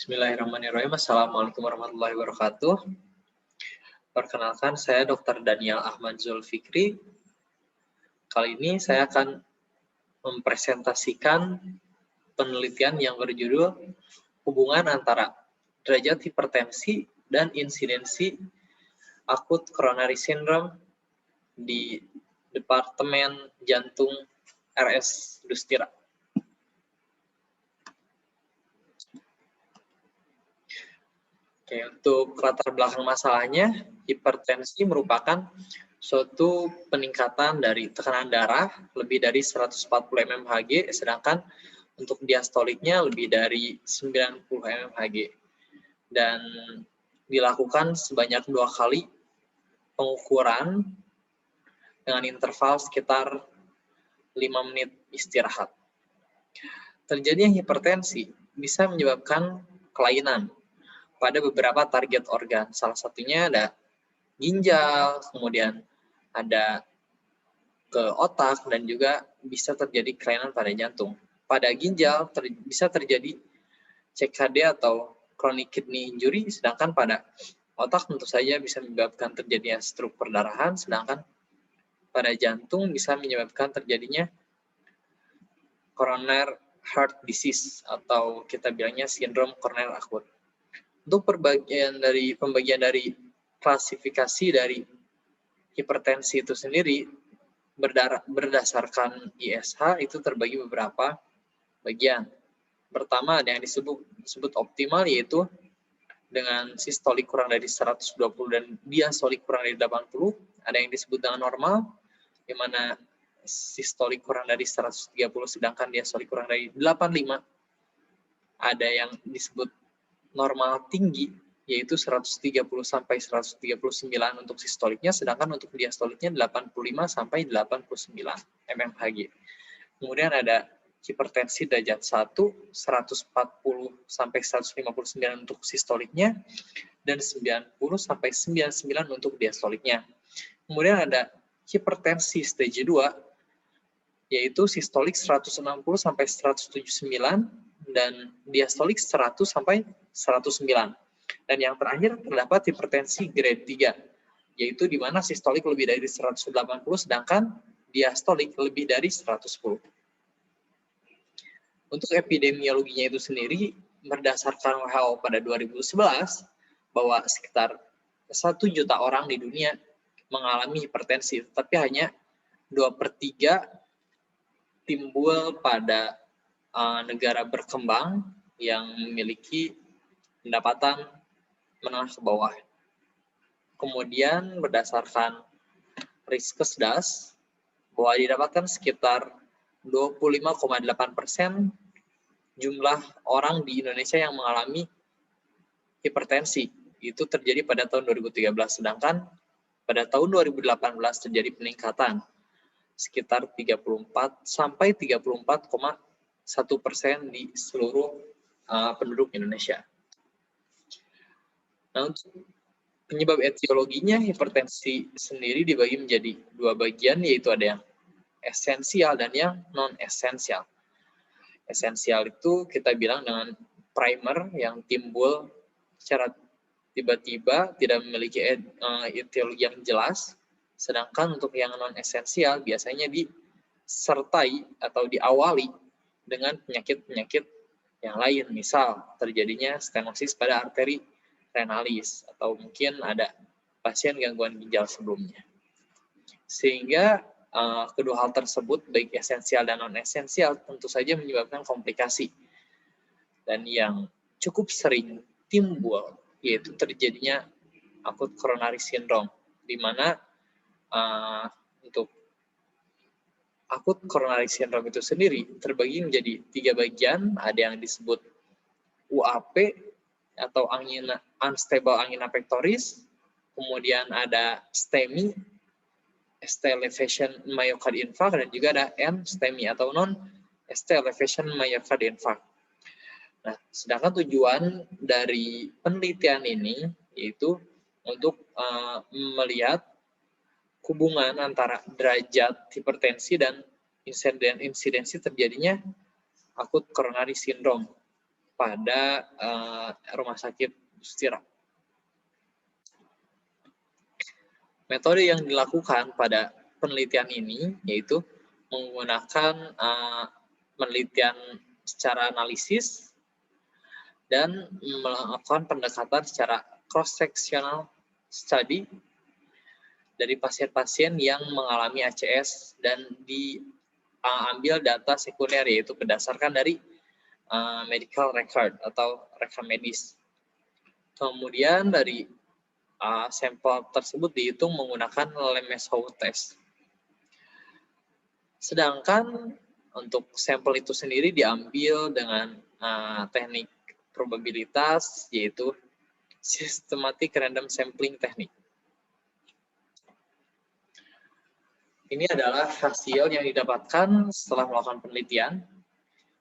Bismillahirrahmanirrahim. Assalamualaikum warahmatullahi wabarakatuh. Perkenalkan, saya Dr. Daniel Ahmad Zulfikri. Kali ini saya akan mempresentasikan penelitian yang berjudul hubungan antara derajat hipertensi dan insidensi akut coronary syndrome di Departemen Jantung RS Dustira. Oke, untuk latar belakang masalahnya, hipertensi merupakan suatu peningkatan dari tekanan darah lebih dari 140 mmHg, sedangkan untuk diastoliknya lebih dari 90 mmHg. Dan dilakukan sebanyak 2 kali pengukuran dengan interval sekitar 5 menit istirahat. Terjadinya hipertensi bisa menyebabkan kelainan pada beberapa target organ. Salah satunya ada ginjal, kemudian ada ke otak, dan juga bisa terjadi kelainan pada jantung. Pada ginjal bisa terjadi CKD atau chronic kidney injury, sedangkan pada otak tentu saja bisa menyebabkan terjadinya stroke perdarahan, sedangkan pada jantung bisa menyebabkan terjadinya coronary heart disease atau kita bilangnya sindrom koroner akut. Untuk pembagian dari klasifikasi dari hipertensi itu sendiri berdasarkan ISH itu terbagi beberapa bagian. Pertama ada yang disebut optimal, yaitu dengan sistolik kurang dari 120 dan diastolik kurang dari 80. Ada yang disebut dengan normal, di mana sistolik kurang dari 130 sedangkan diastolik kurang dari 85. Ada yang disebut normal tinggi, yaitu 130 sampai 139 untuk sistoliknya, sedangkan untuk diastoliknya 85 sampai 89 mmHg. Kemudian ada hipertensi derajat 1, 140 sampai 159 untuk sistoliknya, dan 90 sampai 99 untuk diastoliknya. Kemudian ada hipertensi stage 2, yaitu sistolik 160 sampai 179 dan diastolik 100 sampai 109. Dan yang terakhir terdapat hipertensi grade 3, yaitu di mana sistolik lebih dari 180 sedangkan diastolik lebih dari 110. Untuk epidemiologinya itu sendiri, berdasarkan WHO pada 2011, bahwa sekitar 1 juta orang di dunia mengalami hipertensi, tapi hanya 2/3 timbul pada negara berkembang yang memiliki pendapatan menengah ke bawah. Kemudian berdasarkan Riskesdas, bahwa didapatkan sekitar 25,8% jumlah orang di Indonesia yang mengalami hipertensi. Itu terjadi pada tahun 2013, sedangkan pada tahun 2018 terjadi peningkatan sekitar 34 sampai 34,1% di seluruh penduduk Indonesia. Nah, untuk penyebab etiologinya, hipertensi sendiri dibagi menjadi 2 bagian, yaitu ada yang esensial dan yang non-esensial. Esensial itu kita bilang dengan primer yang timbul secara tiba-tiba, tidak memiliki etiologi yang jelas, sedangkan untuk yang non-esensial biasanya disertai atau diawali dengan penyakit-penyakit yang lain, misal terjadinya stenosis pada arteri renalis, atau mungkin ada pasien gangguan ginjal sebelumnya. Sehingga kedua hal tersebut, baik esensial dan non-esensial, tentu saja menyebabkan komplikasi. Dan yang cukup sering timbul, yaitu terjadinya akut coronary syndrome, di mana untuk akut coronary syndrome itu sendiri terbagi menjadi 3 bagian. Ada yang disebut UAP, atau unstable angina pectoris, kemudian ada STEMI, ST elevation myocardial infarct, dan juga ada NSTEMI atau non-ST elevation myocardial infarct. Nah, sedangkan tujuan dari penelitian ini yaitu untuk melihat hubungan antara derajat hipertensi dan insidensi terjadinya akut coronary syndrome pada rumah sakit Bustira. Metode yang dilakukan pada penelitian ini yaitu menggunakan penelitian secara analisis dan melakukan pendekatan secara cross-sectional study dari pasien-pasien yang mengalami ACS dan diambil data sekunder yaitu berdasarkan dari medical record atau rekam medis. Kemudian dari sampel tersebut dihitung menggunakan Lemeshow test. Sedangkan untuk sampel itu sendiri diambil dengan teknik probabilitas yaitu systematic random sampling technique. Ini adalah hasil yang didapatkan setelah melakukan penelitian.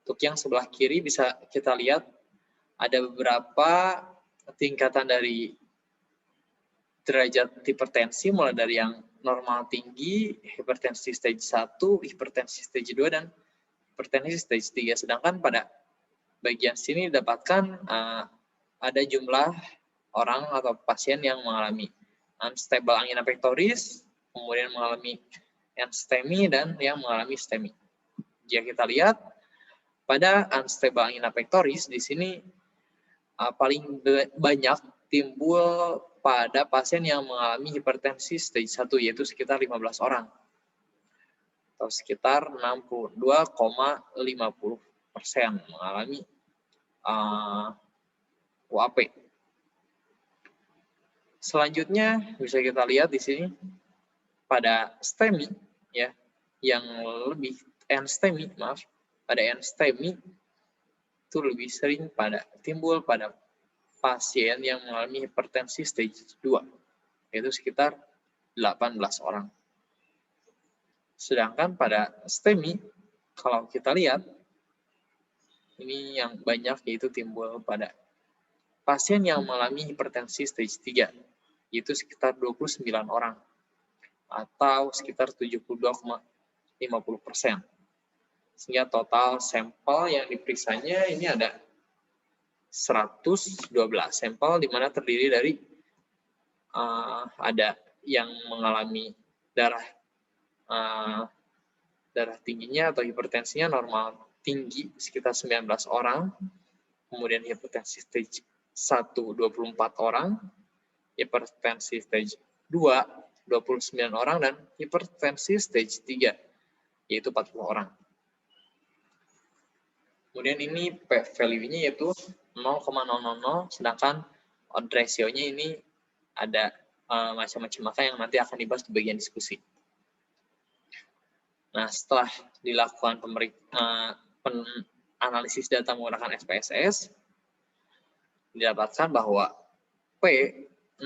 Untuk yang sebelah kiri bisa kita lihat ada beberapa tingkatan dari derajat hipertensi mulai dari yang normal tinggi, hipertensi stage 1, hipertensi stage 2, dan hipertensi stage 3. Sedangkan pada bagian sini didapatkan ada jumlah orang atau pasien yang mengalami unstable angina pectoris, kemudian mengalami STEMI, dan yang mengalami STEMI. Jika kita lihat, pada unstable angina pectoris, di sini paling banyak timbul pada pasien yang mengalami hipertensi stage 1, yaitu sekitar 15 orang. Atau sekitar 62,50% mengalami UAP. Selanjutnya bisa kita lihat di sini pada STEMI ya, yang lebih NSTEMI, pada NSTEMI itu lebih sering timbul pada pasien yang mengalami hipertensi stage 2, yaitu sekitar 18 orang. Sedangkan pada STEMI, kalau kita lihat, ini yang banyak yaitu timbul pada pasien yang mengalami hipertensi stage 3, yaitu sekitar 29 orang, atau sekitar 72,50%. Sehingga total sampel yang diperiksanya ini ada 112 sampel, di mana terdiri dari ada yang mengalami darah tingginya atau hipertensinya normal tinggi sekitar 19 orang, kemudian hipertensi stage 1 24 orang, hipertensi stage 2 29 orang, dan hipertensi stage 3 yaitu 40 orang. Kemudian ini p-value-nya yaitu 0,000, sedangkan odd ratio-nya ini ada macam-macam angka yang nanti akan dibahas di bagian diskusi. Nah, setelah dilakukan analisis data menggunakan SPSS, didapatkan bahwa P 0,000,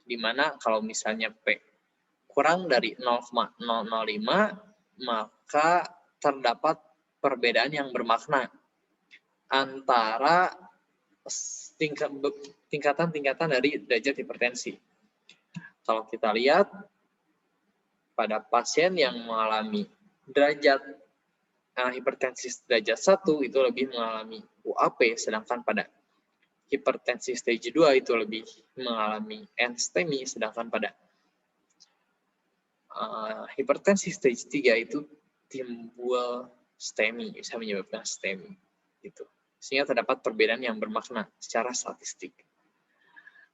di mana kalau misalnya P kurang dari 0,005, maka terdapat perbedaan yang bermakna antara tingkatan-tingkatan dari derajat hipertensi. Kalau kita lihat pada pasien yang mengalami derajat hipertensi derajat 1 itu lebih mengalami UAP, sedangkan pada hipertensi stage 2 itu lebih mengalami NSTEMI, sedangkan pada hipertensi stage 3 itu timbul STEMI, bisa menyebabkan STEMI gitu. Sehingga terdapat perbedaan yang bermakna secara statistik.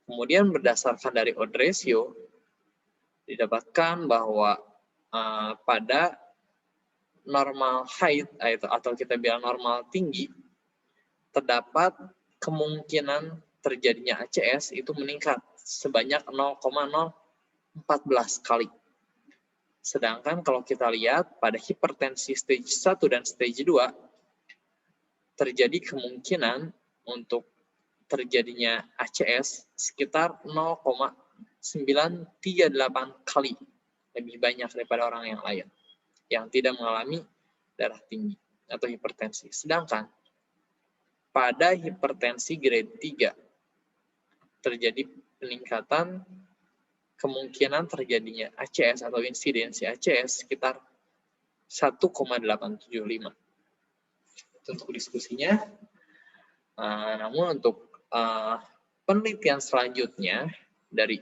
Kemudian berdasarkan dari odd ratio didapatkan bahwa pada normal height atau kita bilang normal tinggi, terdapat kemungkinan terjadinya ACS itu meningkat sebanyak 0,014 kali. Sedangkan kalau kita lihat pada hipertensi stage 1 dan stage 2, terjadi kemungkinan untuk terjadinya ACS sekitar 0,938 kali lebih banyak daripada orang yang lain yang tidak mengalami darah tinggi atau hipertensi. Sedangkan pada hipertensi grade 3 terjadi peningkatan kemungkinan terjadinya ACS atau insidensi ACS sekitar 1,875. untuk diskusinya. Namun untuk penelitian selanjutnya dari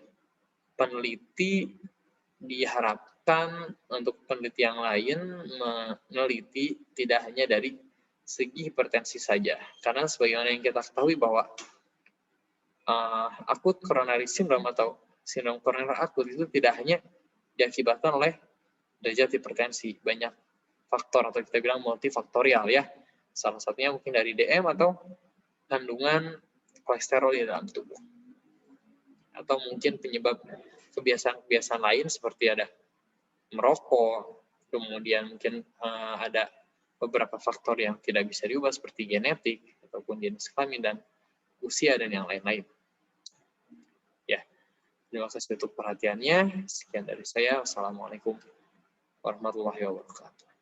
peneliti diharapkan untuk peneliti yang lain meneliti tidak hanya dari segi hipertensi saja, karena sebagaimana yang kita ketahui bahwa akut coronary syndrome atau sindrom koroner akut itu tidak hanya diakibatkan oleh derajat hipertensi, banyak faktor atau kita bilang multifaktorial ya. Salah satunya mungkin dari DM atau kandungan kolesterol di dalam tubuh. Atau mungkin penyebab kebiasaan-kebiasaan lain seperti ada merokok, kemudian mungkin ada beberapa faktor yang tidak bisa diubah seperti genetik ataupun jenis kelamin dan usia dan yang lain-lain. Ya, terima kasih untuk perhatiannya. Sekian dari saya. Wassalamualaikum warahmatullahi wabarakatuh.